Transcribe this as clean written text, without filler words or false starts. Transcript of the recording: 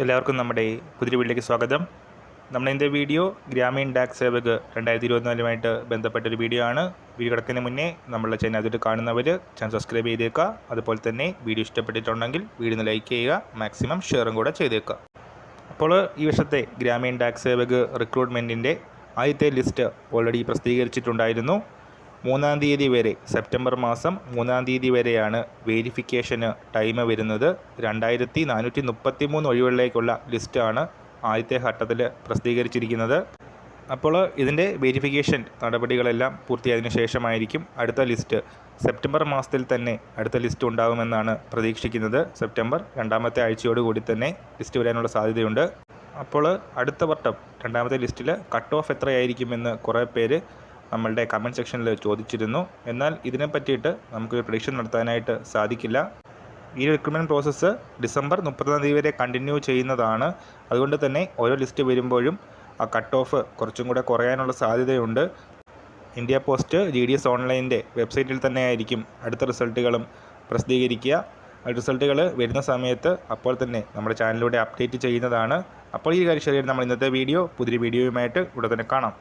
എല്ലാവർക്കും നമ്മുടെ പുതിയ വീട്ടിലേക്ക് സ്വാഗതം. നമ്മുടെ വീഡിയോ ഗ്രാമീൺ ഡാക് സേവക് 2024 ബന്ധപ്പെട്ടൊരു വീഡിയോ ആണ്. വീഡിയോ കിടക്കുന്നതിന് മുന്നേ നമ്മളുടെ ചാനൽ അതിട്ട് കാണുന്നവർ ചാനൽ സബ്സ്ക്രൈബ് ചെയ്തേക്കുക. അതുപോലെ തന്നെ വീഡിയോ ഇഷ്ടപ്പെട്ടിട്ടുണ്ടെങ്കിൽ വീഡിയോ ലൈക്ക് ചെയ്യുക, മാക്സിമം ഷെയറും കൂടെ ചെയ്തേക്കുക. അപ്പോൾ ഈ വർഷത്തെ ഗ്രാമീൺ ഡാക് സേവക് റിക്രൂട്ട്മെൻറ്റിൻ്റെ ആദ്യത്തെ ലിസ്റ്റ് ഓൾറെഡി പ്രസിദ്ധീകരിച്ചിട്ടുണ്ടായിരുന്നു. 3-ാം തീയതി വരെ, സെപ്റ്റംബർ മാസം 3-ാം തീയതി വരെയാണ് വേരിഫിക്കേഷന് ടൈം വരുന്നത്. 2433 ഒഴിവുകളിലേക്കുള്ള ലിസ്റ്റാണ് ആദ്യത്തെ ഘട്ടത്തിൽ പ്രസിദ്ധീകരിച്ചിരിക്കുന്നത്. അപ്പോൾ ഇതിൻ്റെ വേരിഫിക്കേഷൻ നടപടികളെല്ലാം പൂർത്തിയായതിനു ശേഷമായിരിക്കും അടുത്ത ലിസ്റ്റ്. സെപ്റ്റംബർ മാസത്തിൽ തന്നെ അടുത്ത ലിസ്റ്റ് ഉണ്ടാകുമെന്നാണ് പ്രതീക്ഷിക്കുന്നത്. സെപ്റ്റംബർ 2-ാമത്തെ ആഴ്ചയോടുകൂടി തന്നെ ലിസ്റ്റ് വരാനുള്ള സാധ്യതയുണ്ട്. അപ്പോൾ അടുത്ത വട്ടം 2-ാമത്തെ ലിസ്റ്റിൽ കട്ട് ഓഫ് എത്രയായിരിക്കുമെന്ന് കുറേ പേര് നമ്മളുടെ കമൻറ്റ് സെക്ഷനിൽ ചോദിച്ചിരുന്നു. എന്നാൽ ഇതിനെ പറ്റിയിട്ട് നമുക്കൊരു പ്രഡിക്ഷൻ നടത്താനായിട്ട് സാധിക്കില്ല. ഈ റിക്രൂട്ട്മെൻറ്റ് പ്രോസസ്സ് ഡിസംബർ 30-ാം തീയതി വരെ കണ്ടിന്യൂ ചെയ്യുന്നതാണ്. അതുകൊണ്ട് തന്നെ ഓരോ ലിസ്റ്റ് വരുമ്പോഴും ആ കട്ട് ഓഫ് കുറച്ചും കൂടെ കുറയാനുള്ള സാധ്യതയുണ്ട്. ഇന്ത്യ പോസ്റ്റ് GDS ഓൺലൈൻ്റെ വെബ്സൈറ്റിൽ തന്നെയായിരിക്കും അടുത്ത റിസൾട്ടുകളും പ്രസിദ്ധീകരിക്കുക. റിസൾട്ടുകൾ വരുന്ന സമയത്ത് അപ്പോൾ തന്നെ നമ്മുടെ ചാനലിലൂടെ അപ്ഡേറ്റ് ചെയ്യുന്നതാണ്. അപ്പോൾ ഈ കാര്യം ശരിയായിട്ട് നമ്മൾ ഇന്നത്തെ വീഡിയോ പുതിയ വീഡിയോയുമായിട്ട് ഉടൻ തന്നെ കാണാം.